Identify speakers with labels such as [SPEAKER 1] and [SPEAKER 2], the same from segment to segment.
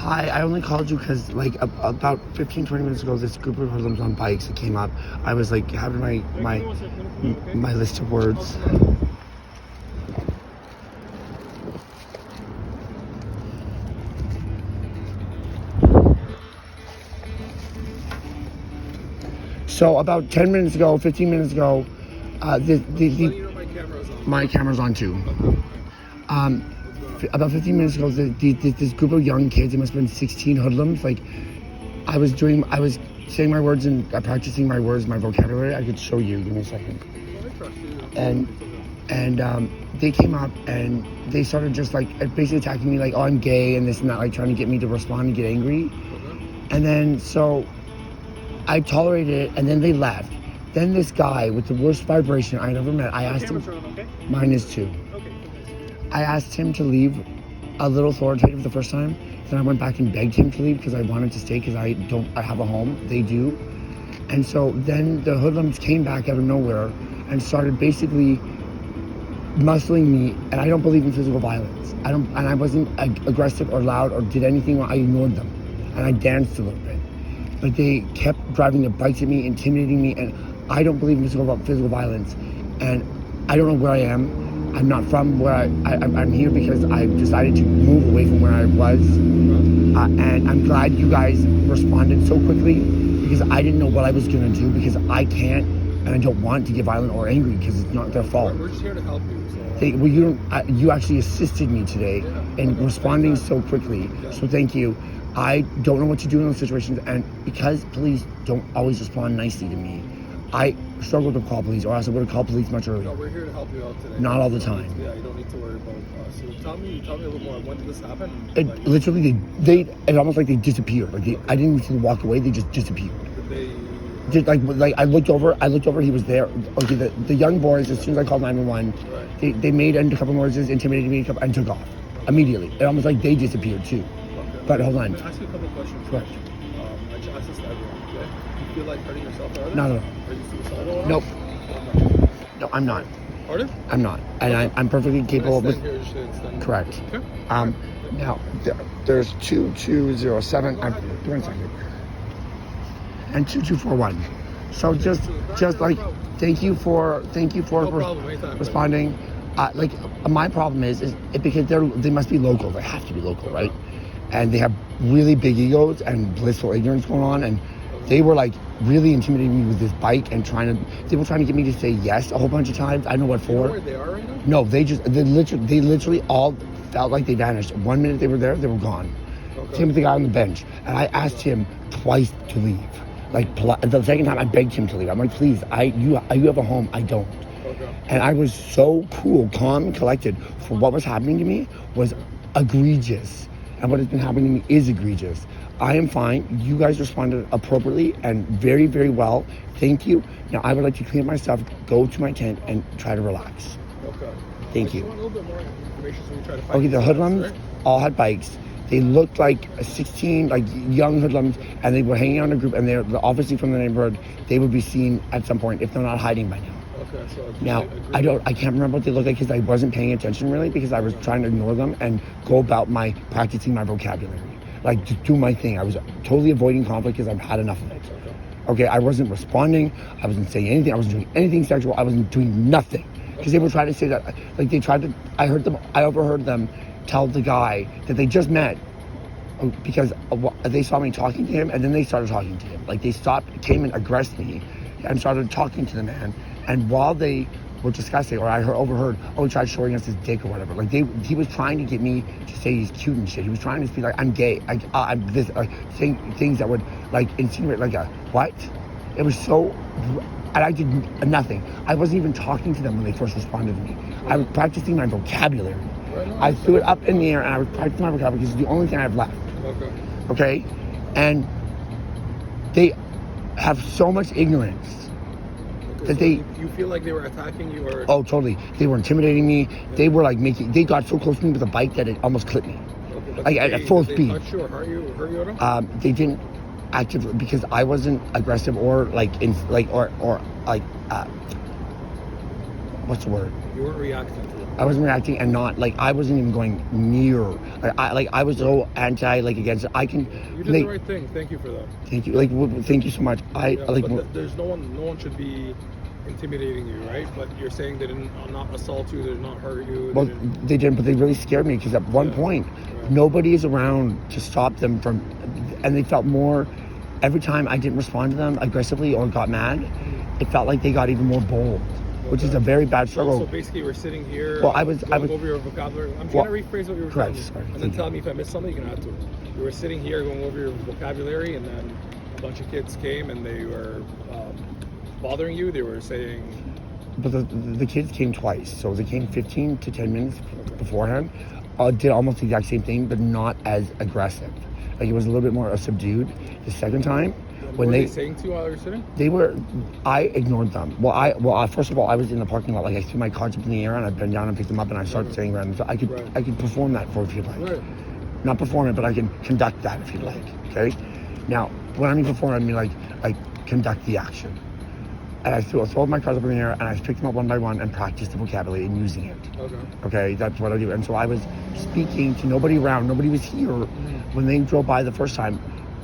[SPEAKER 1] Hi, I only called you because like about 15, 20 minutes ago, this group of hoodlums on bikes that came up. I was like having my list of words. So about 10 minutes ago, 15 minutes ago, my camera's on too. About 15 minutes ago, this group of young kids, it must have been 16 hoodlums. Like, I was saying my words and practicing my words, my vocabulary. I could show you. Give me a second. And they came up and they started just like basically attacking me, like, oh, I'm gay and this and that, like trying to get me to respond and get angry. And then so I tolerated it, and then they left. Then this guy with the worst vibration I ever met, I asked him.
[SPEAKER 2] Okay?
[SPEAKER 1] Mine is too.
[SPEAKER 2] Okay.
[SPEAKER 1] I asked him to leave, a little authoritative the first time. Then I went back and begged him to leave because I wanted to stay because I have a home. They do. And so then the hoodlums came back out of nowhere and started basically muscling me. And I don't believe in physical violence. And I wasn't aggressive or loud or did anything. I ignored them. And I danced a little bit. But they kept driving their bikes at me, intimidating me. And I don't believe in physical violence. And I don't know where I am. I'm not from where I'm here because I decided to move away from where I was. And I'm glad you guys responded so quickly because I didn't know what I was going to do because I can't and I don't want to get violent or angry because it's not their fault.
[SPEAKER 2] We're just here to help you. So.
[SPEAKER 1] You actually assisted me today in responding so quickly. So thank you. I don't know what to do in those situations, and because police don't always respond nicely to me, I struggle to call police, or else I would have called police much earlier.
[SPEAKER 2] No, we're here to help you out today.
[SPEAKER 1] Not all the time.
[SPEAKER 2] Yeah, you don't need to worry about So tell me a little more. When did this happen?
[SPEAKER 1] Literally, it's almost like they disappeared. Like I didn't even walk away; they just disappeared.
[SPEAKER 2] Did they?
[SPEAKER 1] Like I looked over, he was there. Okay, the young boys, as soon as I called 911, right. they made a couple noises, intimidated me, and took off immediately. It almost like they disappeared too.
[SPEAKER 2] Okay.
[SPEAKER 1] But hold on.
[SPEAKER 2] I'm going to ask you a couple questions.
[SPEAKER 1] Correct.
[SPEAKER 2] I just asked this to everyone, okay? You feel like hurting yourself or
[SPEAKER 1] No.
[SPEAKER 2] Are you suicidal?
[SPEAKER 1] Nope. No, I'm not.
[SPEAKER 2] Pardon?
[SPEAKER 1] I'm not. And I'm perfectly capable of... Correct.
[SPEAKER 2] Okay.
[SPEAKER 1] Now, there's 2207... One second. And 2241. So just like, thank you for responding. My problem is because they must be local. They have to be local, right? And they have really big egos and blissful ignorance going on. And they were like really intimidating me with this bike and they were trying to get me to say yes a whole bunch of times. I don't know what for.
[SPEAKER 2] You know where they are right now?
[SPEAKER 1] No, they literally all felt like they vanished. 1 minute they were there, they were gone. Okay. Same with the guy on the bench. And I asked him twice to leave. Like the second time I begged him to leave. I'm like, please, you have a home, I don't.
[SPEAKER 2] Okay.
[SPEAKER 1] And I was so cool, calm, and collected for what was happening to me was egregious. And what has been happening to me is egregious. I am fine. You guys responded appropriately and very, very well. Thank you. Now I would like to clean up my stuff, go to my tent, and try to relax.
[SPEAKER 2] Okay.
[SPEAKER 1] Thank you.
[SPEAKER 2] I want a little bit more information so we try to find
[SPEAKER 1] Okay, the hoodlums all had bikes. They looked like 16 young hoodlums, and they were hanging out in a group, and they're obviously from the neighborhood. They would be seen at some point if they're not hiding by now.
[SPEAKER 2] Okay, so
[SPEAKER 1] now I can't remember what they looked like because I wasn't paying attention really because I was trying to ignore them and go about practicing my vocabulary, like to do my thing. I was totally avoiding conflict because I've had enough of it. Okay, I wasn't responding. I wasn't saying anything. I wasn't doing anything sexual. I wasn't doing nothing because they were trying to say that. Like they tried to. I overheard them tell the guy that they just met because they saw me talking to him, and then they started talking to him. Like they came and aggressed me, and started talking to the man. And while they were discussing, or I overheard, he tried showing us his dick or whatever. Like he was trying to get me to say he's cute and shit. He was trying to be like, I'm gay. I'm this, saying things that would like insinuate like a what? It was so, and I did nothing. I wasn't even talking to them when they first responded to me. I was practicing my vocabulary. I threw it up in the air and I was practicing my vocabulary because it's the only thing I have left. Okay? And they have so much ignorance. That
[SPEAKER 2] you feel like they were attacking you or?
[SPEAKER 1] Oh, totally. They were intimidating me. They were like they got so close to me with a bike that it almost clipped me.
[SPEAKER 2] Okay,
[SPEAKER 1] at full speed.
[SPEAKER 2] Did they touch you or hurt you at all?
[SPEAKER 1] They didn't actively because I wasn't aggressive or what's the word?
[SPEAKER 2] You weren't reacting to it.
[SPEAKER 1] I wasn't reacting, and not like I wasn't even going near. I was so anti, like against it. I can.
[SPEAKER 2] You did
[SPEAKER 1] they,
[SPEAKER 2] the right thing. Thank you for that.
[SPEAKER 1] Thank you. Like, thank you so much.
[SPEAKER 2] Yeah, but there's no one should be intimidating you, right? But you're saying they did not assault you, they did not hurt you.
[SPEAKER 1] Well, they didn't, but they really scared me because at one point, nobody is around to stop them from, and they felt more. Every time I didn't respond to them aggressively or got mad, it felt like they got even more bold, which is a very bad struggle.
[SPEAKER 2] So basically, we're sitting here.
[SPEAKER 1] Well, I was
[SPEAKER 2] over your vocabulary. I'm trying to rephrase what you were
[SPEAKER 1] correct,
[SPEAKER 2] telling me,
[SPEAKER 1] sorry,
[SPEAKER 2] and then tell me if I missed something. You can add to it. You were sitting here going over your vocabulary, and then a bunch of kids came and they were bothering you. They were saying.
[SPEAKER 1] But the kids came twice, so they came 15 to 10 minutes beforehand. Did almost the exact same thing, but not as aggressive. Like it was a little bit more subdued. The second time, when
[SPEAKER 2] what were
[SPEAKER 1] they
[SPEAKER 2] they saying to you while you were sitting?
[SPEAKER 1] they were, I ignored them. Well, first of all, I was in the parking lot. Like I threw my cards up in the air and I bent down and picked them up and I started saying random. So I could perform that for if you'd like.
[SPEAKER 2] Right.
[SPEAKER 1] Not perform it, but I can conduct that if you'd like. Okay. Now, when I mean perform, I mean like conduct the action. And I threw all my cards up in the air and I picked them up one by one and practiced the vocabulary and using it.
[SPEAKER 2] Okay.
[SPEAKER 1] Okay, that's what I do. And so I was speaking to nobody around. Nobody was here when they drove by the first time.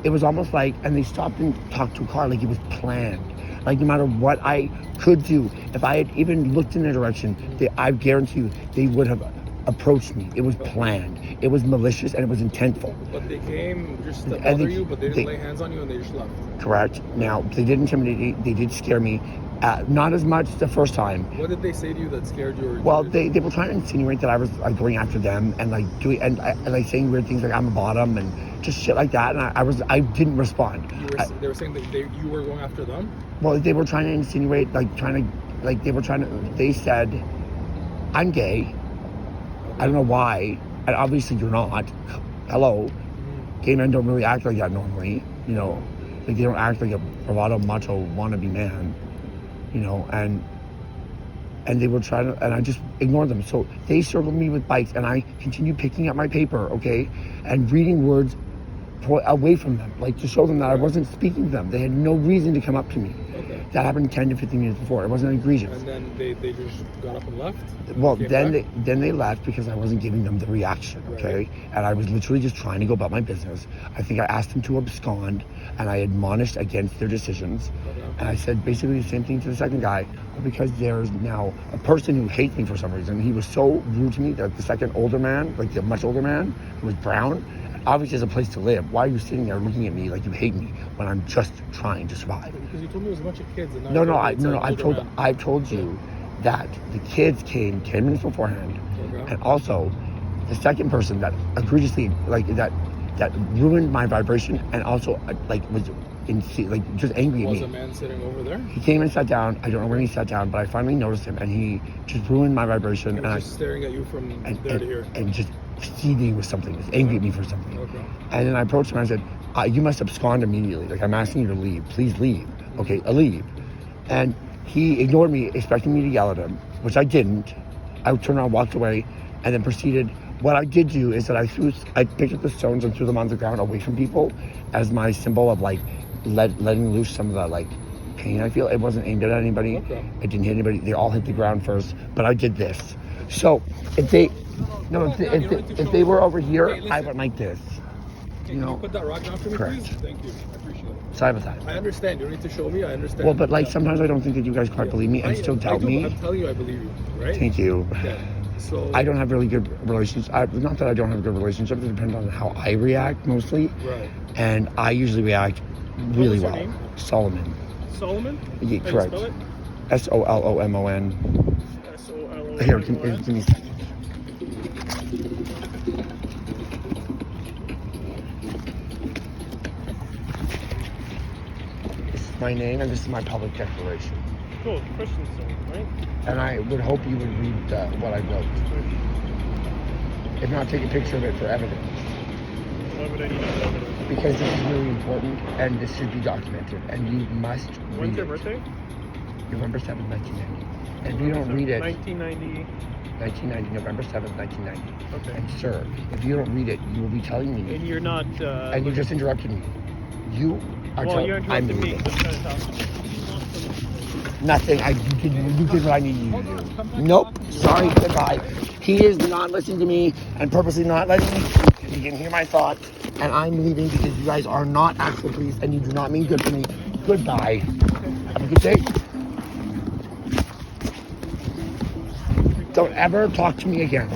[SPEAKER 1] It was almost like, and they stopped and talked to a car like it was planned. Like no matter what I could do, if I had even looked in their direction, I guarantee you they would have approached me. It was planned. It was malicious and it was intentful.
[SPEAKER 2] But they came just to bother you, but they didn't lay hands on you and they just left.
[SPEAKER 1] Correct. Now, they did intimidate me. They did scare me. Not as much the first time.
[SPEAKER 2] What did they say to you that scared you? Or
[SPEAKER 1] Well, they were trying to insinuate that I was like going after them and like doing and like saying weird things like I'm a bottom and just shit like that. And I didn't respond.
[SPEAKER 2] They were saying that you were going after them?
[SPEAKER 1] Well, they were trying to insinuate, they said, I'm gay. I don't know why. And obviously you're not. Hello. Gay men don't really act like that normally. You know, like they don't act like a bravado macho wannabe man. You know, and they were trying to, and I just ignored them. So they circled me with bikes and I continued picking up my paper, okay, and reading words away from them, like to show them that I wasn't speaking to them. They had no reason to come up to me.
[SPEAKER 2] Okay.
[SPEAKER 1] That happened 10 to 15 minutes before. It wasn't egregious.
[SPEAKER 2] And then they just got up and left?
[SPEAKER 1] Well, then they left because I wasn't giving them the reaction, okay?
[SPEAKER 2] Right.
[SPEAKER 1] And I was literally just trying to go about my business. I think I asked them to abscond, and I admonished against their decisions.
[SPEAKER 2] Okay.
[SPEAKER 1] And I said basically the same thing to the second guy, but because there's now a person who hates me for some reason. He was so rude to me that the second older man, like the much older man, who was brown, obviously has a place to live. Why are you sitting there looking at me like you hate me when I'm just trying to survive?
[SPEAKER 2] Because you told me it was a bunch of kids. And
[SPEAKER 1] I've told you that the kids came 10 minutes beforehand,
[SPEAKER 2] Okay.
[SPEAKER 1] and also the second person that egregiously that ruined my vibration and also was just angry at
[SPEAKER 2] Was
[SPEAKER 1] me.
[SPEAKER 2] a man sitting over there?
[SPEAKER 1] He came and sat down. I don't know when he sat down, but I finally noticed him, and he just ruined my vibration.
[SPEAKER 2] He was just staring at you from there to here.
[SPEAKER 1] And just seething with something, just angry at me for something.
[SPEAKER 2] Okay.
[SPEAKER 1] And then I approached him and I said, you must abscond immediately. Like, I'm asking you to leave. Please leave. Okay, leave. And he ignored me, expecting me to yell at him, which I didn't. I turned around, walked away, and then proceeded. What I did do is that I picked up the stones and threw them on the ground away from people as my symbol of letting loose some of the pain I feel. It wasn't aimed at anybody.
[SPEAKER 2] Okay.
[SPEAKER 1] It didn't hit anybody. They all hit the ground first, but I did this. So if they were over here, I went like this.
[SPEAKER 2] Can you put that rock down for me,
[SPEAKER 1] correct.
[SPEAKER 2] please? Thank you. I appreciate it.
[SPEAKER 1] Side by side.
[SPEAKER 2] I understand. You don't need to show me. I understand.
[SPEAKER 1] Well, but sometimes I don't think that you guys quite believe me and still doubt me.
[SPEAKER 2] I'm telling you, I believe you. Right?
[SPEAKER 1] Thank you.
[SPEAKER 2] Okay. So
[SPEAKER 1] I don't have really good relationships. Not that I don't have good relationships. It depends on how I react mostly.
[SPEAKER 2] Right.
[SPEAKER 1] And I usually react really
[SPEAKER 3] your
[SPEAKER 1] well.
[SPEAKER 3] name?
[SPEAKER 1] Solomon.
[SPEAKER 3] Solomon?
[SPEAKER 1] Yeah,
[SPEAKER 3] How do you
[SPEAKER 1] correct.
[SPEAKER 3] spell it?
[SPEAKER 1] SOLOMON.
[SPEAKER 3] S-O-L-O-M-O-N.
[SPEAKER 1] Here, give me a second. This is my name and this is my public declaration.
[SPEAKER 3] Cool, Christensen, right?
[SPEAKER 1] And I would hope you would read what I wrote. If not, take a picture of it for evidence.
[SPEAKER 3] Why would I need that evidence?
[SPEAKER 1] Because this is really important and this should be documented. And you must read
[SPEAKER 3] When's your
[SPEAKER 1] it.
[SPEAKER 3] birthday?
[SPEAKER 1] November 7th, 1990. And if you don't read it,
[SPEAKER 3] 1990.
[SPEAKER 1] 1990, November 7th, 1990.
[SPEAKER 3] Okay.
[SPEAKER 1] And sir, if you don't read it, you will be telling me.
[SPEAKER 3] And you're not...
[SPEAKER 1] And you just interrupted me. You are
[SPEAKER 3] well,
[SPEAKER 1] telling
[SPEAKER 3] you're
[SPEAKER 1] I'm
[SPEAKER 3] interrupting me
[SPEAKER 1] leaving.
[SPEAKER 3] because I'm trying to talk.
[SPEAKER 1] Nothing. You did what I needed you to do. Nope. Sorry. Goodbye. He is not listening to me and purposely not letting me speak. He can hear my thoughts, and I'm leaving because you guys are not actual police and you do not mean good for me. Goodbye. Have a good day. Don't ever talk to me again.